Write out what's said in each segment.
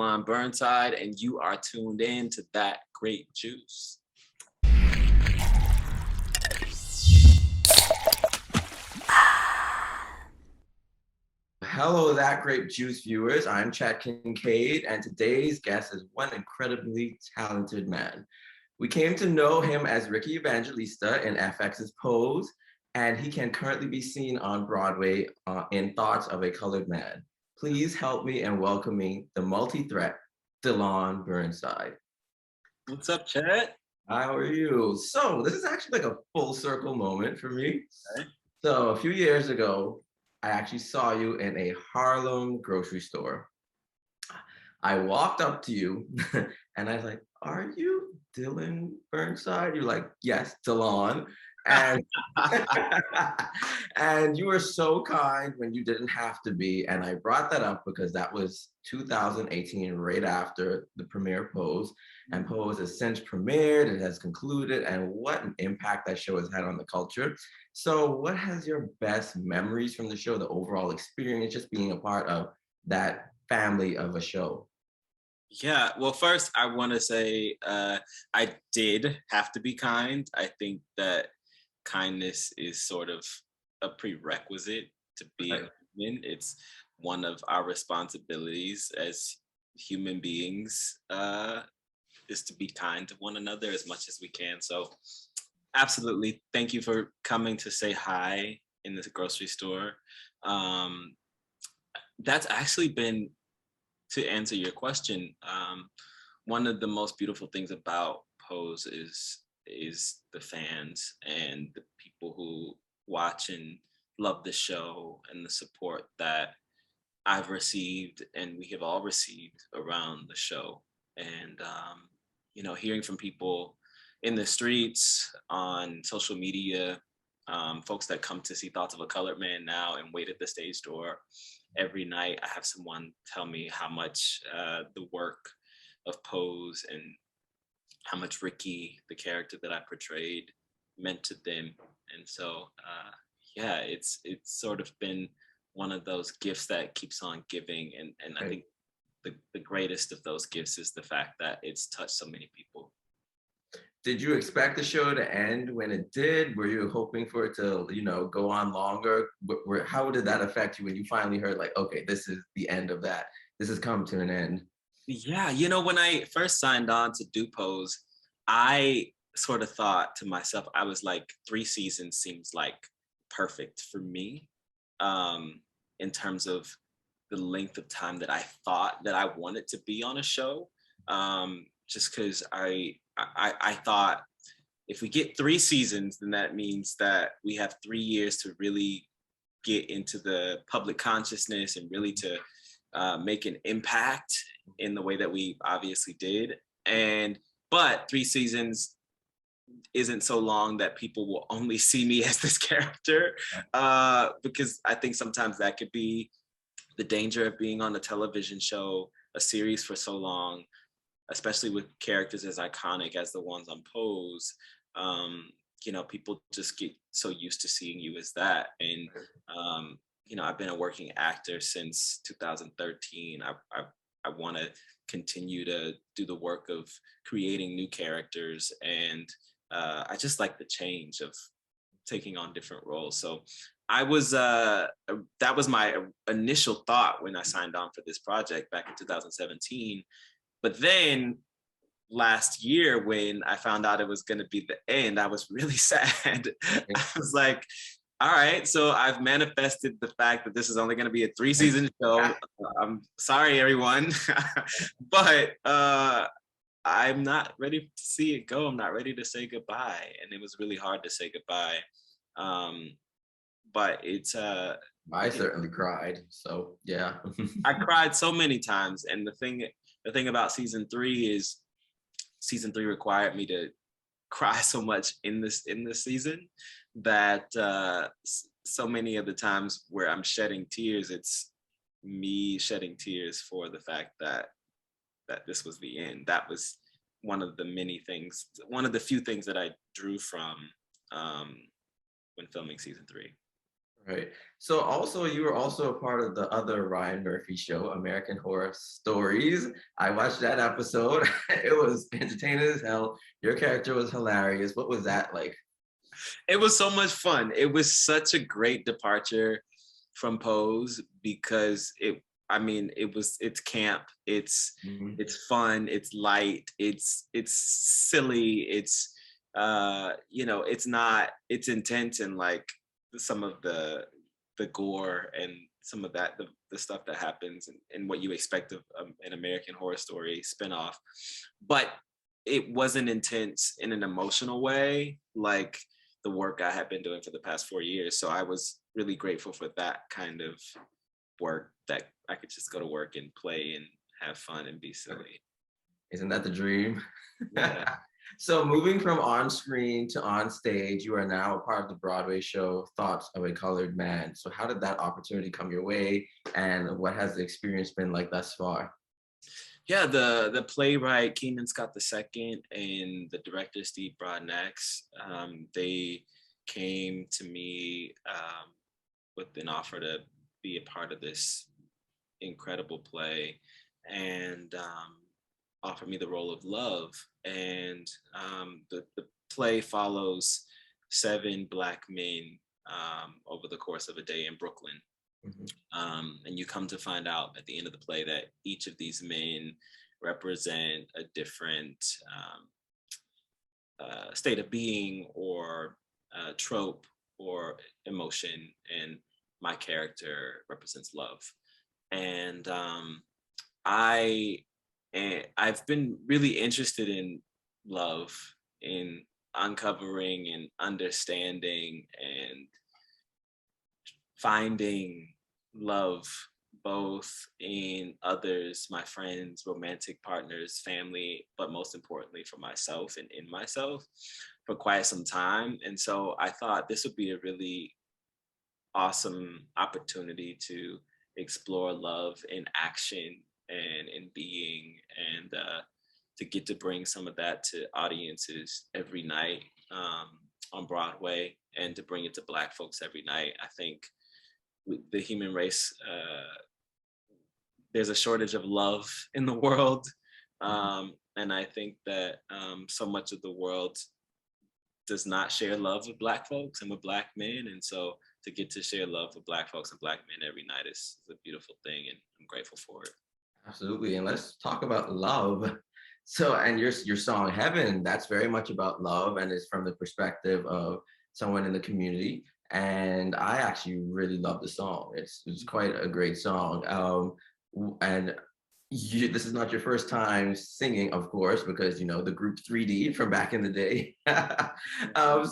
Dyllón Burnside, and you are tuned in to That Grape Juice. Hello, That Grape Juice viewers. I'm Chet Kincaid, and today's guest is one incredibly talented man. We came to know him as Ricky Evangelista in FX's Pose, and he can currently be seen on Broadway in Thoughts of a Colored Man. Please help me in welcoming the multi-threat Dyllón Burnside. What's up, Chet? How are you? So this is actually like a full circle moment for me. Okay. So a few years ago, I actually saw you in a Harlem grocery store. I walked up to you and I was like, "Are you Dyllón Burnside?" You're like, "Yes, Dyllón." And and you were so kind when you didn't have to be. And I brought that up because that was 2018, right after the premiere Pose. And Pose has since premiered, it has concluded, and what an impact that show has had on the culture. So what has your best memories from the show, the overall experience, just being a part of that family of a show? Yeah, well, first, I want to say I did have to be kind. I think that kindness is sort of a prerequisite to being Right. human. It's one of our responsibilities as human beings is to be kind to one another as much as we can. So, absolutely, thank you for coming to say hi in this grocery store. Um, that's actually been, to answer your question, one of the most beautiful things about Pose is the fans and the people who watch and love the show and the support that I've received and we have all received around the show. And hearing from people in the streets, on social media, folks that come to see Thoughts of a Colored Man now and wait at the stage door every night. I have someone tell me how much the work of Pose and how much Ricky, the character that I portrayed, meant to them. And so, yeah, it's sort of been one of those gifts that keeps on giving. And I think the greatest of those gifts is the fact that it's touched so many people. Did you expect the show to end when it did? Were you hoping for it to, go on longer? How did that affect you when you finally heard, like, okay, this is the end of that. This has come to an end. Yeah, when I first signed on to do Pose, I sort of thought to myself, I was like, 3 seasons seems like perfect for me, in terms of the length of time that I thought that I wanted to be on a show. Just because I thought if we get 3 seasons, then that means that we have 3 years to really get into the public consciousness and really to make an impact in the way that we obviously did. But 3 seasons isn't so long that people will only see me as this character, because I think sometimes that could be the danger of being on a television show, a series for so long, especially with characters as iconic as the ones on Pose. People just get so used to seeing you as that. And I've been a working actor since 2013. I want to continue to do the work of creating new characters, and I just like the change of taking on different roles. So I was that was my initial thought when I signed on for this project back in 2017. But then last year, when I found out it was going to be the end, I was really sad. I was like, all right, so I've manifested the fact that this is only going to be a 3-season show. I'm sorry, everyone, but I'm not ready to see it go. I'm not ready to say goodbye. And it was really hard to say goodbye. But it's I certainly cried. So yeah. I cried so many times. And the thing about season 3 is season 3 required me to cry so much in this season that so many of the times where I'm shedding tears, it's me shedding tears for the fact that this was the end. That was one of the few things that I drew from when filming season 3. Right. So also you were also a part of the other Ryan Murphy show, American Horror Stories. I watched that episode. It was entertaining as hell. Your character was hilarious. What was that like? It was so much fun. It was such a great departure from Pose because it's camp, Mhm. it's fun, it's light, it's silly, it's not, it's intense, and like some of the gore and some of that, the stuff that happens, and what you expect of an American Horror Story spinoff. But it wasn't intense in an emotional way like the work I had been doing for the past 4 years. So I was really grateful for that kind of work, that I could just go to work and play and have fun and be silly. Isn't that the dream? Yeah. So moving from on screen to on stage, you are now a part of the Broadway show Thoughts of a Colored Man. So how did that opportunity come your way, and what has the experience been like thus far? Yeah, the playwright Keenan Scott II and the director Steve Broadnax, they came to me with an offer to be a part of this incredible play, and offered me the role of Love. And the play follows 7 Black men over the course of a day in Brooklyn. Mhm. And you come to find out at the end of the play that each of these men represent a different state of being or trope or emotion. And my character represents love. And I've been really interested in love, in uncovering and understanding and finding love both in others, my friends, romantic partners, family, but most importantly for myself and in myself for quite some time. And so I thought this would be a really awesome opportunity to explore love in action and in being, and to get to bring some of that to audiences every night on Broadway, and to bring it to Black folks every night. I think the human race, there's a shortage of love in the world. Mhm. And I think that so much of the world does not share love with Black folks and with Black men. And so to get to share love with Black folks and Black men every night is a beautiful thing. And I'm grateful for it. Absolutely. And let's talk about love. So, and your song Heaven, that's very much about love, and it's from the perspective of someone in the community. And I actually really love the song. It's quite a great song. And this is not your first time singing, of course, because you know the group 3D from back in the day. Heaven, how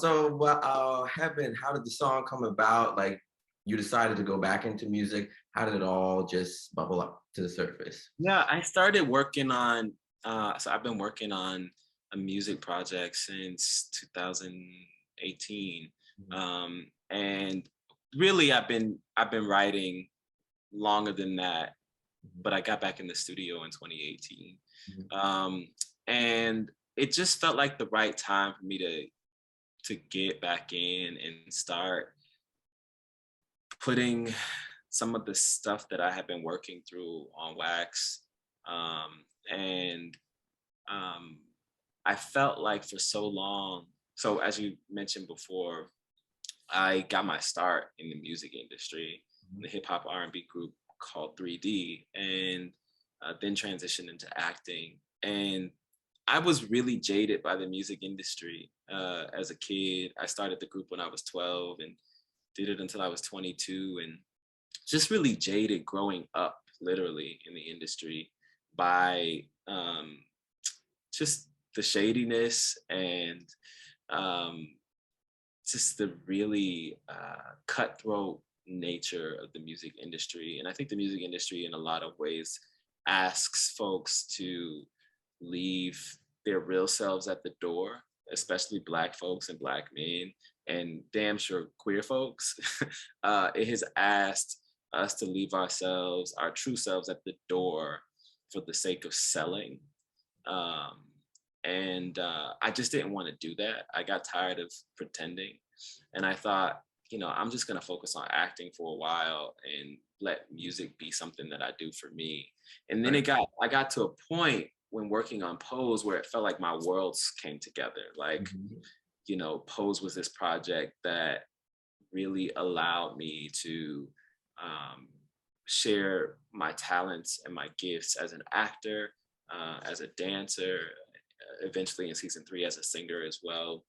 did the song come about? Like, you decided to go back into music. How did it all just bubble up to the surface? Yeah, I started working on, so I've been working on a music project since 2018. Mhm. And really I've been writing longer than that, but I got back in the studio in 2018. Mhm. Um, and it just felt like the right time for me to get back in and start putting some of the stuff that I have been working through on wax. And um, I felt like for so long, so as you mentioned before, I got my start in the music industry, in the hip hop R&B group called 3D, and then transitioned into acting. And I was really jaded by the music industry as a kid. I started the group when I was 12 and did it until I was 22, and just really jaded growing up literally in the industry by just the shadiness and um, just the really cutthroat nature of the music industry. And I think the music industry, in a lot of ways, asks folks to leave their real selves at the door, especially Black folks and Black men, and damn sure queer folks. It has asked us to leave ourselves, our true selves, at the door for the sake of selling. Um, and I just didn't want to do that. I got tired of pretending. And I thought, I'm just going to focus on acting for a while and let music be something that I do for me. And then Right. I got to a point when working on Pose where it felt like my worlds came together. Like, Mhm. Pose was this project that really allowed me to um, share my talents and my gifts as an actor, as a dancer, eventually in season 3 as a singer as well.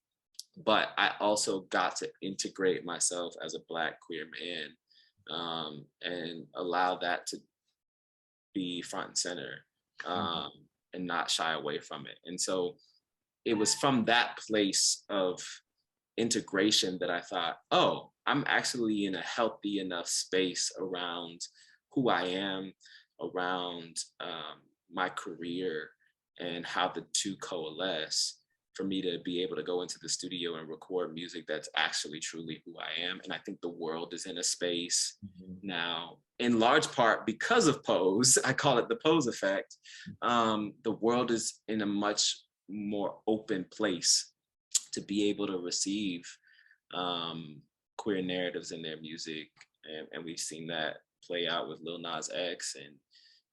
But I also got to integrate myself as a Black queer man, and allow that to be front and center, Mhm. um, and not shy away from it. And so it was from that place of integration that I thought, oh, I'm actually in a healthy enough space around who I am, around my career, and how the two coalesce for me to be able to go into the studio and record music that's actually truly who I am. And I think the world is in a space Mhm. now, in large part because of Pose. I call it the Pose effect. The world is in a much more open place to be able to receive um, queer narratives in their music, and we've seen that play out with Lil Nas X and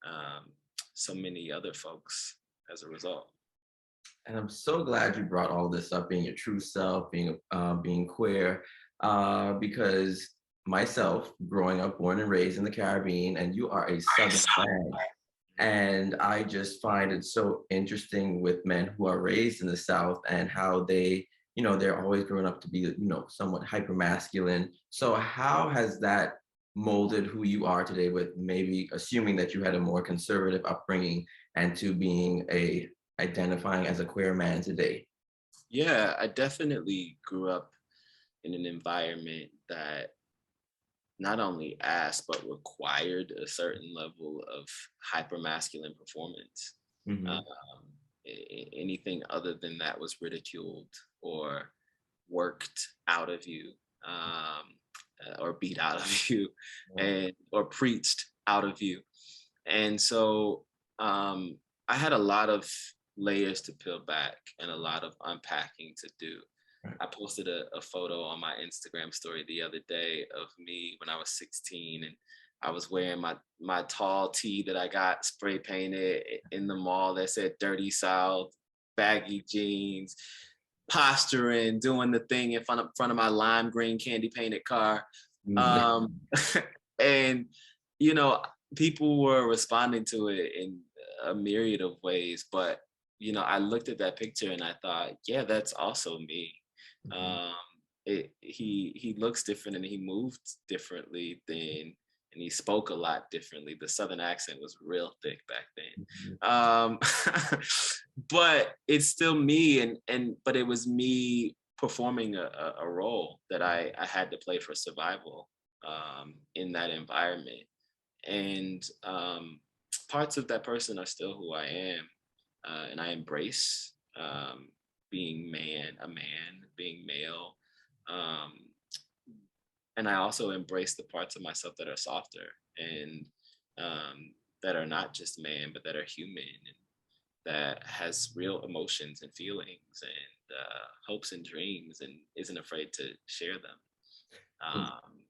um, so many other folks as a result. And I'm so glad you brought all this up, being your true self, being queer, because myself, growing up, born and raised in the Caribbean, and you are a Southern man, and I just find it so interesting with men who are raised in the South and how they, they're always growing up to be, somewhat hyper masculine. So how has that molded who you are today, with maybe assuming that you had a more conservative upbringing and to being identifying as a queer man today? Yeah, I definitely grew up in an environment that not only asked but required a certain level of hypermasculine performance. Um, Hmm. Anything other than that was ridiculed or worked out of you, or beat out of you, and or preached out of you. And so um, I had a lot of layers to peel back and a lot of unpacking to do. Right. I posted a photo on my Instagram story the other day of me when I was 16, and I was wearing my tall tee that I got spray painted in the mall that said Dirty South, baggy jeans, posturing, doing the thing in front of my lime green candy painted car. Mhm. Um, and you know, people were responding to it in a myriad of ways, but I looked at that picture and I thought, yeah, that's also me. Mhm. Um, he looks different and he moved differently then, and he spoke a lot differently. The Southern accent was real thick back Mhm. then. But it's still me, and but it was me performing a role that I had to play for survival in that environment. And parts of that person are still who I am, and I embrace being a man, being male, um, and I also embrace the parts of myself that are softer and that are not just man, but that are human and that has real emotions and feelings and hopes and dreams and isn't afraid to share them, um,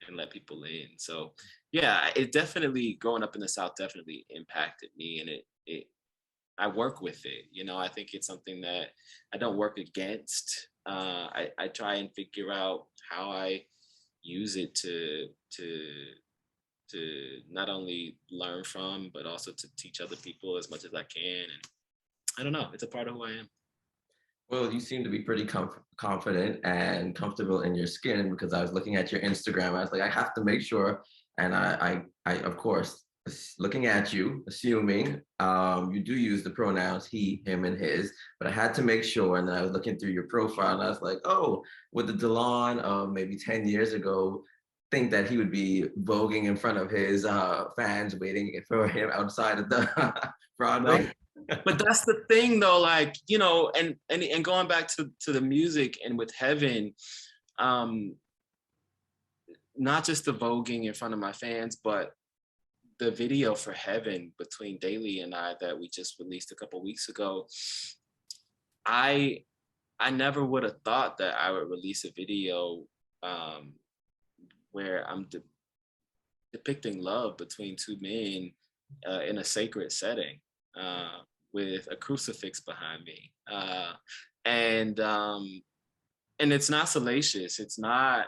and let people in. So yeah, it definitely, growing up in the South definitely impacted me, and it I work with it. I think it's something that I don't work against. I try and figure out how I use it to not only learn from, but also to teach other people as much as I can. And I don't know, it's a part of who I am. Well, you seem to be pretty confident and comfortable in your skin, because I was looking at your Instagram. I was like, I have to make sure. And I of course, looking at you, assuming you do use the pronouns he, him, and his, but I had to make sure. And then I was looking through your profile, and I was like, oh, with the Dyllon of maybe 10 years ago, think that he would be voguing in front of his fans, waiting for him outside of the No, Broadway. but that's the thing though, like, and going back to the music and with Heaven, um, not just the voguing in front of my fans, but the video for Heaven between Daly and I that we just released a couple weeks ago. I I never would have thought that I would release a video where I'm depicting love between two men in a sacred setting with a crucifix behind me. And it's not salacious. It's not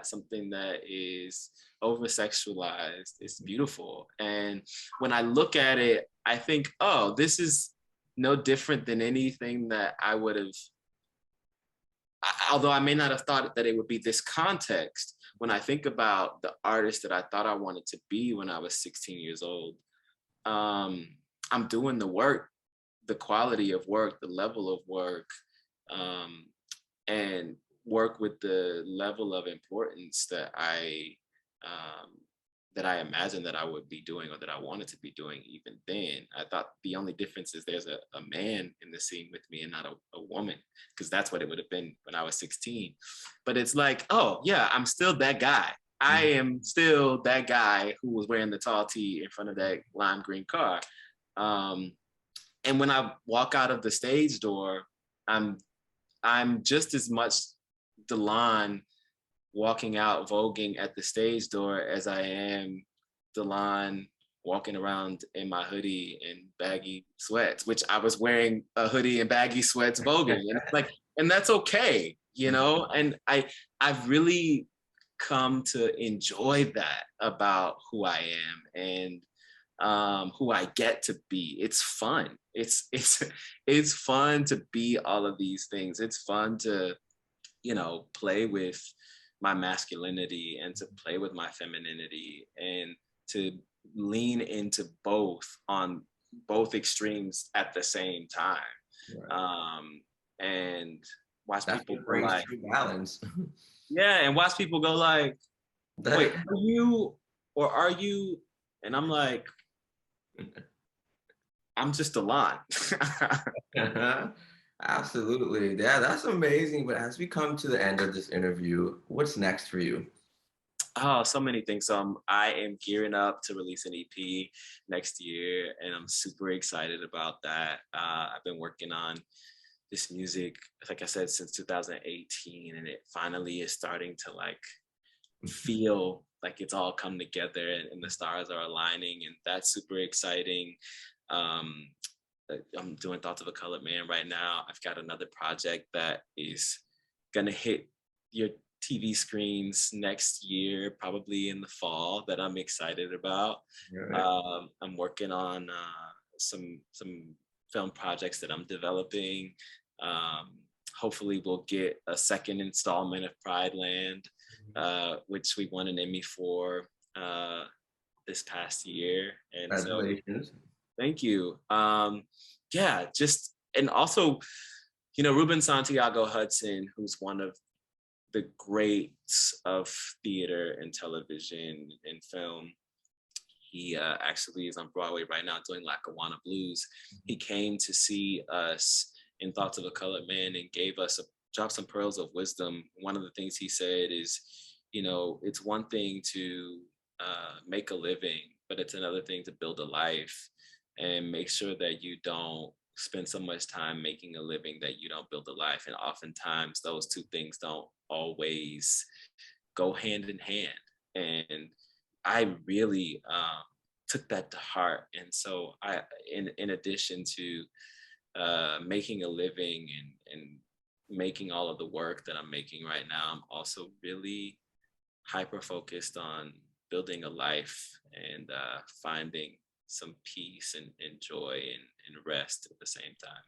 something that is over sexualized. It's beautiful. And when I look at it, I think, oh, this is no different than anything that I would have, although I may not have thought that it would be this context. When I think about the artist that I thought I wanted to be when I was 16 years old, I'm doing the work, the quality of work, the level of work, and work with the level of importance that I imagined that I would be doing, or that I wanted to be doing even then. I thought the only difference is there's a man in the scene with me and not a woman, because that's what it would have been when I was 16. But it's like, oh yeah, I'm still that guy. I am still that guy who was wearing the tall tee in front of that lime green car. And when I walk out of the stage door, I'm just as much Dyllon walking out voguing at the stage door as I am Dyllon walking around in my hoodie and baggy sweats, which I was wearing a hoodie and baggy sweats voguing. And like, and that's okay, you know? And I've really come to enjoy that about who I am and who I get to be. It's fun. It's fun to be all of these things. It's fun to, you know, play with my masculinity and to play with my femininity and to lean into both on both extremes at the same time. Right. And watch That's people great like balance. Yeah, and watch people go like, wait, are you or are you? And I'm like, I'm just a lot. Absolutely. Yeah, that's amazing. But as we come to the end of this interview, what's next for you? Oh, so many things. I am gearing up to release an EP next year, and I'm super excited about that. I've been working on this music, like I said, since 2018, and it finally is starting to like feel like it's all come together and the stars are aligning, and that's super exciting. I'm doing Thoughts of a Colored Man right now. I've got another project that is gonna hit your TV screens next year, probably in the fall, that I'm excited about. Right. I'm working on some film projects that I'm developing. Hopefully we'll get a second installment of Pride Land, which we won an Emmy for this past year. And congratulations. So thank you. Yeah, just, and also, you know, Ruben Santiago Hudson, who's one of the greats of theater and television and film. He actually is on Broadway right now doing Lackawanna Blues. He came to see us in Thoughts of a Colored Man and dropped some pearls of wisdom. One of the things he said is, you know, it's one thing to make a living, but it's another thing to build a life, and make sure that you don't spend so much time making a living that you don't build a life. And oftentimes those two things don't always go hand in hand. And I really took that to heart. And so in addition to making a living and making all of the work that I'm making right now, I'm also really hyper focused on building a life and finding some peace and joy and rest at the same time.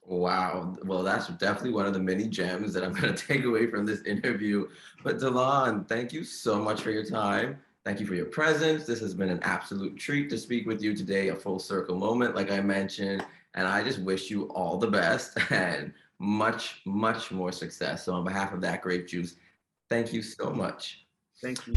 Wow. Well, that's definitely one of the many gems that I'm going to take away from this interview. But Dyllon, thank you so much for your time. Thank you for your presence. This has been an absolute treat to speak with you today, a full circle moment, like I mentioned. And I just wish you all the best and much, much more success. So on behalf of That Grape Juice, thank you so much. Thank you.